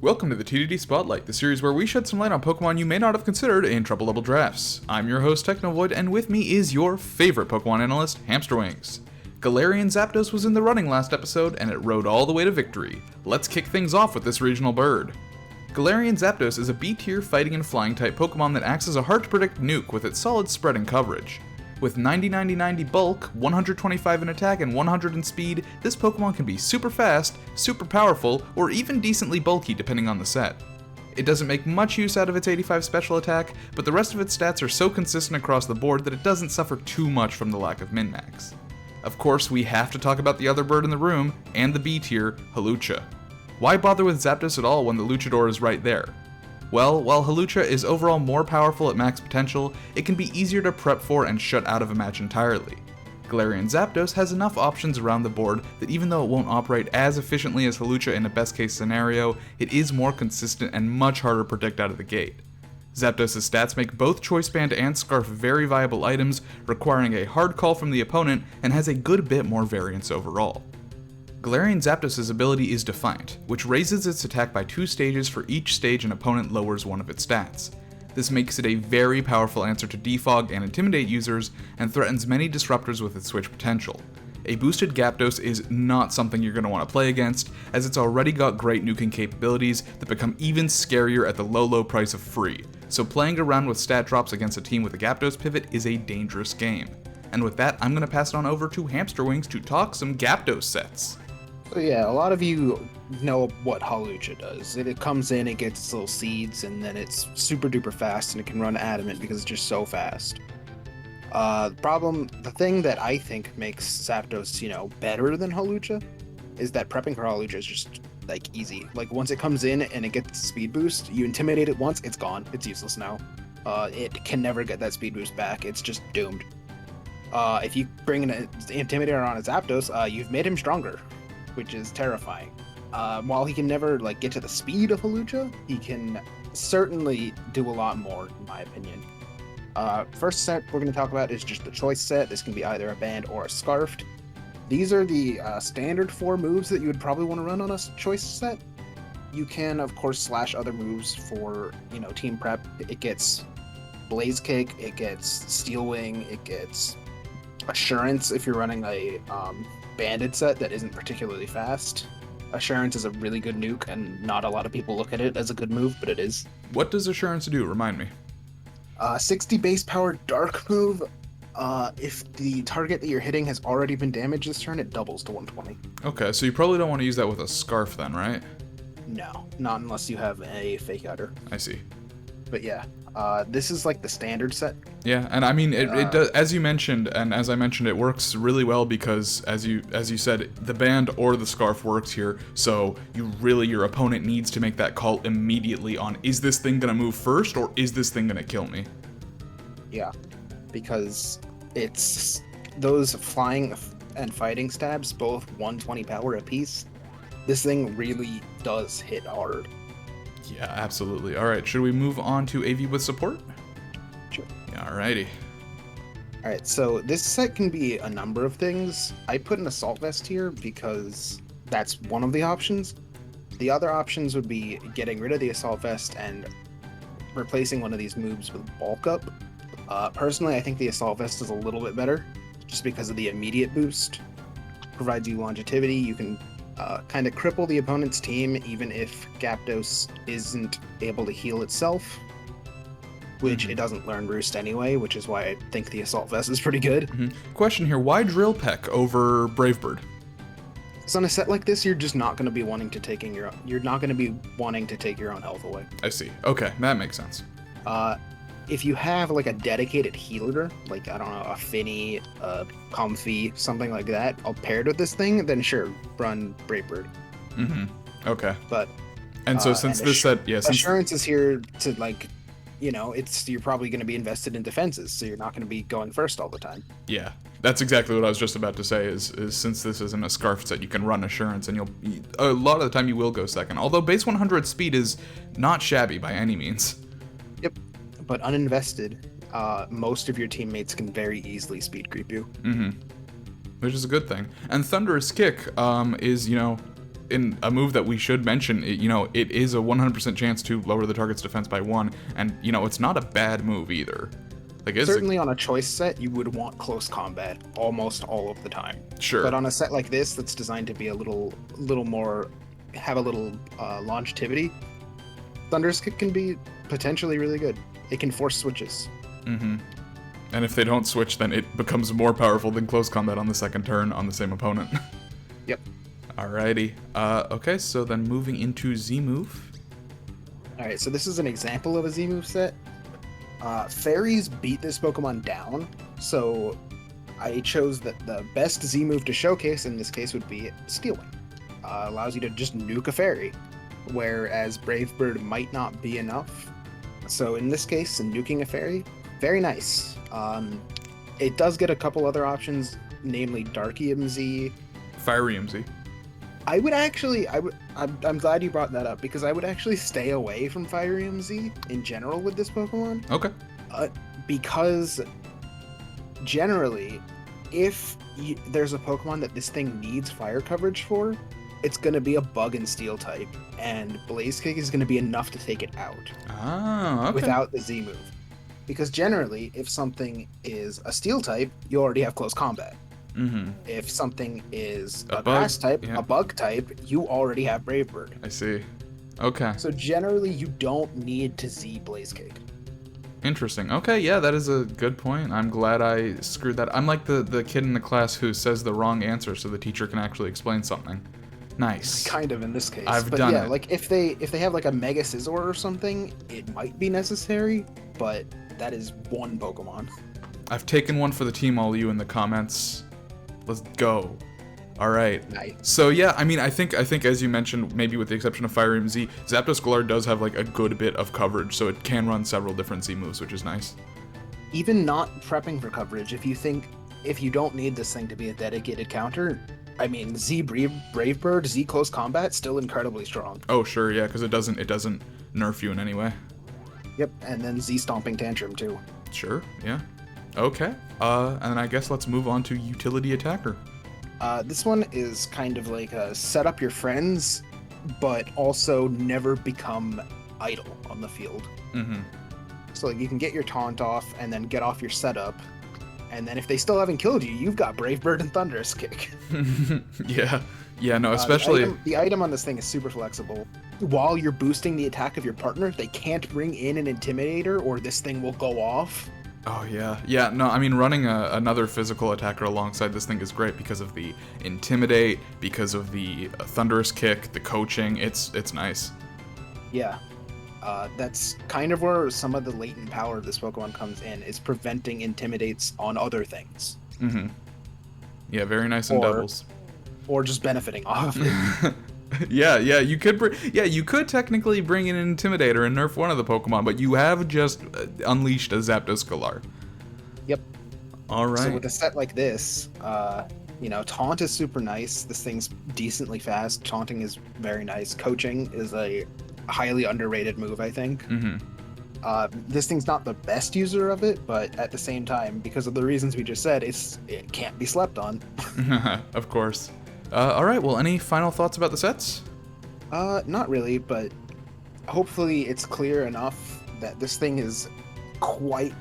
Welcome to the TDD Spotlight, the series where we shed some light on Pokemon you may not have considered in trouble level drafts. I'm your host Technovoid, and with me is your favorite Pokemon analyst, Hamsterwings. Galarian Zapdos was in the running last episode, and it rode all the way to victory. Let's kick things off with this regional bird. Galarian Zapdos is a B-tier fighting and flying type Pokemon that acts as a hard-to-predict nuke with its solid spread and coverage. With 90-90-90 bulk, 125 in attack, and 100 in speed, this Pokemon can be super fast, super powerful, or even decently bulky depending on the set. It doesn't make much use out of its 85 special attack, but the rest of its stats are so consistent across the board that it doesn't suffer too much from the lack of min-max. Of course, we have to talk about the other bird in the room, and the B tier, Hawlucha. Why bother with Zapdos at all when the Luchador is right there? Well, while Hawlucha is overall more powerful at max potential, it can be easier to prep for and shut out of a match entirely. Galarian Zapdos has enough options around the board that even though it won't operate as efficiently as Hawlucha in a best case scenario, it is more consistent and much harder to predict out of the gate. Zapdos' stats make both Choice Band and Scarf very viable items, requiring a hard call from the opponent, and has a good bit more variance overall. Galarian Zapdos' ability is Defiant, which raises its attack by 2 stages for each stage an opponent lowers one of its stats. This makes it a very powerful answer to defog and intimidate users, and threatens many disruptors with its switch potential. A boosted Zapdos is not something you're going to want to play against, as it's already got great nuking capabilities that become even scarier at the low price of free, so playing around with stat drops against a team with a Zapdos pivot is a dangerous game. And with that, I'm going to pass it on over to Hamsterwings to talk some Zapdos sets. So yeah, a lot of you know what Hawlucha does. It comes in, it gets its little seeds, and then it's super duper fast, and it can run adamant because it's just so fast. The thing that I think makes Zapdos, better than Hawlucha, is that prepping for Hawlucha is just, easy. Once it comes in and it gets the speed boost, you intimidate it once, it's gone. It's useless now. It can never get that speed boost back. It's just doomed. If you bring an Intimidator on a Zapdos, you've made him stronger, which is terrifying. While he can never get to the speed of Hawlucha, he can certainly do a lot more, in my opinion. First set we're going to talk about is just the choice set. This can be either a band or a scarfed. These are the standard 4 moves that you would probably want to run on a choice set. You can, of course, slash other moves for, team prep. It gets Blaze Kick, it gets Steel Wing, it gets Assurance if you're running a banded set that isn't particularly fast. Assurance is a really good nuke, and not a lot of people look at it as a good move, but it is. What does Assurance do? Remind me. 60 base power dark move. If the target that you're hitting has already been damaged this turn, it doubles to 120. Okay, so you probably don't want to use that with a Scarf then, right? No, not unless you have a Fake Outer. I see. But yeah, this is the standard set. Yeah, and I mean, it does, as you mentioned, and as I mentioned, it works really well because, as you said, the band or the scarf works here, so your opponent needs to make that call immediately on, is this thing gonna move first, or is this thing gonna kill me? Yeah, because it's those flying and fighting stabs, both 120 power apiece. This thing really does hit hard. Yeah, absolutely. Alright, should we move on to AV with support? Sure. Yeah, alrighty. Alright, so this set can be a number of things. I put an Assault Vest here because that's one of the options. The other options would be getting rid of the Assault Vest and replacing one of these moves with Bulk Up. Personally, I think the Assault Vest is a little bit better, just because of the immediate boost. Provides you longevity, you can kind of cripple the opponent's team even if Zapdos isn't able to heal itself, which it doesn't learn Roost anyway, which is why I think the Assault Vest is pretty good. Question here, why Drill Peck over Brave Bird? So on a set like this, you're just not going to be wanting to take your own health away. I see. Okay, that makes sense. If you have a dedicated healer, I don't know, a Finny, a Comfy, something like that, all paired with this thing, then sure, run Brave Bird. Okay. But and so since this set, Assurance is here to you're probably going to be invested in defenses, so you're not going to be going first all the time. Yeah, that's exactly what I was just about to say. Is since this isn't a scarf set, you can run Assurance, and a lot of the time you will go second. Although base 100 speed is not shabby by any means. Yep. But uninvested, most of your teammates can very easily speed creep you. Which is a good thing. And Thunderous Kick is, in a move that we should mention, it is a 100% chance to lower the target's defense by 1, and, it's not a bad move either. Like, certainly on a choice set, you would want close combat almost all of the time. Sure. But on a set like this, that's designed to be a little more, have a little longevity, Thunderous Kick can be potentially really good. It can force switches. Mm-hmm. And if they don't switch, then it becomes more powerful than close combat on the second turn on the same opponent. Yep. Alrighty. Okay, so then moving into Z-move. Alright, so this is an example of a Z-move set. Fairies beat this Pokemon down, so I chose that the best Z-move to showcase in this case would be Steel Wing. Allows you to just nuke a fairy, whereas Brave Bird might not be enough. So in this case, nuking a fairy, very nice. It does get a couple other options, namely Darkium Z. Firium Z. I'm glad you brought that up, because I would actually stay away from Firium Z in general with this Pokemon. Okay. Because generally, if there's a Pokemon that this thing needs fire coverage for, it's going to be a bug and steel type, and Blaze Kick is going to be enough to take it out. Oh, okay. Without the Z move. Because generally, if something is a steel type, you already have close combat. Mm-hmm. If something is a bug grass type, yeah. a bug type, you already have Brave Bird. I see. Okay. So generally, you don't need to Z Blaze Kick. Interesting. Okay, yeah, that is a good point. I'm glad I screwed that. I'm like the kid in the class who says the wrong answer so the teacher can actually explain something. Nice. Kind of in this case. I've done it. Like if they have like a Mega Scizor or something, it might be necessary, but that is one Pokemon. I've taken one for the team, all you in the comments. Let's go. All right. Nice. So yeah, I mean, I think as you mentioned, maybe with the exception of Firium Z, Zapdos Galar does have like a good bit of coverage, so it can run several different Z moves, which is nice. Even not prepping for coverage, if you don't need this thing to be a dedicated counter, I mean, Z Brave Bird, Z Close Combat, still incredibly strong. Oh sure, yeah, because it doesn't nerf you in any way. Yep, and then Z Stomping Tantrum too. Sure, yeah. Okay. And I guess let's move on to Utility Attacker. This one is kind of like a set up your friends, but also never become idle on the field. Mm-hmm. So like, you can get your taunt off and then get off your setup, and then if they still haven't killed you, you've got Brave Bird and Thunderous Kick. Yeah, no, especially... The item on this thing is super flexible. While you're boosting the attack of your partner, they can't bring in an Intimidator or this thing will go off. Oh, yeah, no, I mean, running another physical attacker alongside this thing is great because of the Intimidate, because of the Thunderous Kick, the coaching, it's nice. Yeah, that's kind of where some of the latent power of this Pokemon comes in, is preventing Intimidates on other things. Mm-hmm. Yeah, very nice in doubles. Or just benefiting off of it. Yeah, you could technically bring in an Intimidator and nerf one of the Pokemon, but you have just unleashed a Zapdos Galar. Yep. All right. So with a set like this, Taunt is super nice. This thing's decently fast. Taunting is very nice. Coaching is a highly underrated move, I think. Mm-hmm. This thing's not the best user of it, but at the same time, because of the reasons we just said, it can't be slept on. Of course. All right, well, any final thoughts about the sets? Not really, but hopefully it's clear enough that this thing is quite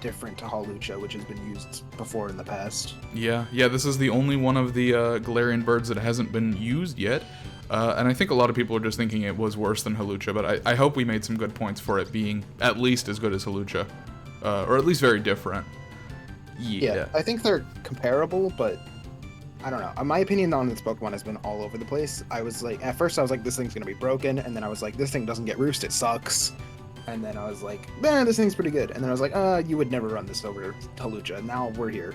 different to Hawlucha, which has been used before in the past. Yeah, this is the only one of the Galarian birds that hasn't been used yet. And I think a lot of people are just thinking it was worse than Hawlucha, but I hope we made some good points for it being at least as good as Hawlucha, or at least very different. Yeah, I think they're comparable, but I don't know. My opinion on this Pokemon has been all over the place. At first I was like, this thing's gonna be broken, and then I was like, this thing doesn't get roost, it sucks. And then I was like, this thing's pretty good. And then I was like, you would never run this over Hawlucha. Now we're here.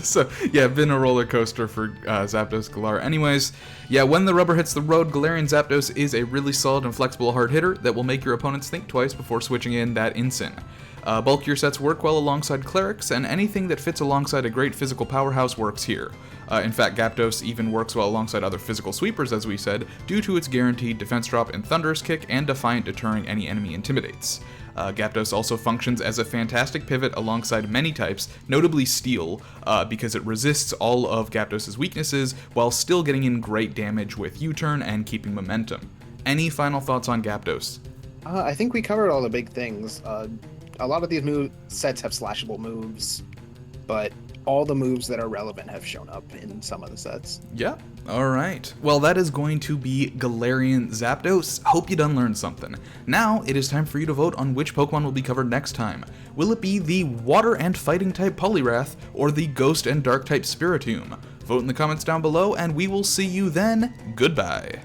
So, yeah, been a roller coaster for Zapdos Galar. Anyways, when the rubber hits the road, Galarian Zapdos is a really solid and flexible hard hitter that will make your opponents think twice before switching in that Incin. Bulkier sets work well alongside clerics, and anything that fits alongside a great physical powerhouse works here. In fact, Zapdos even works well alongside other physical sweepers, as we said, due to its guaranteed defense drop and Thunderous Kick and Defiant deterring any enemy intimidates. Zapdos also functions as a fantastic pivot alongside many types, notably Steel, because it resists all of Zapdos' weaknesses while still getting in great damage with U-turn and keeping momentum. Any final thoughts on Zapdos? I think we covered all the big things. A lot of these sets have slashable moves, but all the moves that are relevant have shown up in some of the sets. Yeah, alright. Well, that is going to be Galarian Zapdos. Hope you done learned something. Now, it is time for you to vote on which Pokemon will be covered next time. Will it be the Water and Fighting type Poliwrath, or the Ghost and Dark type Spiritomb? Vote in the comments down below, and we will see you then. Goodbye.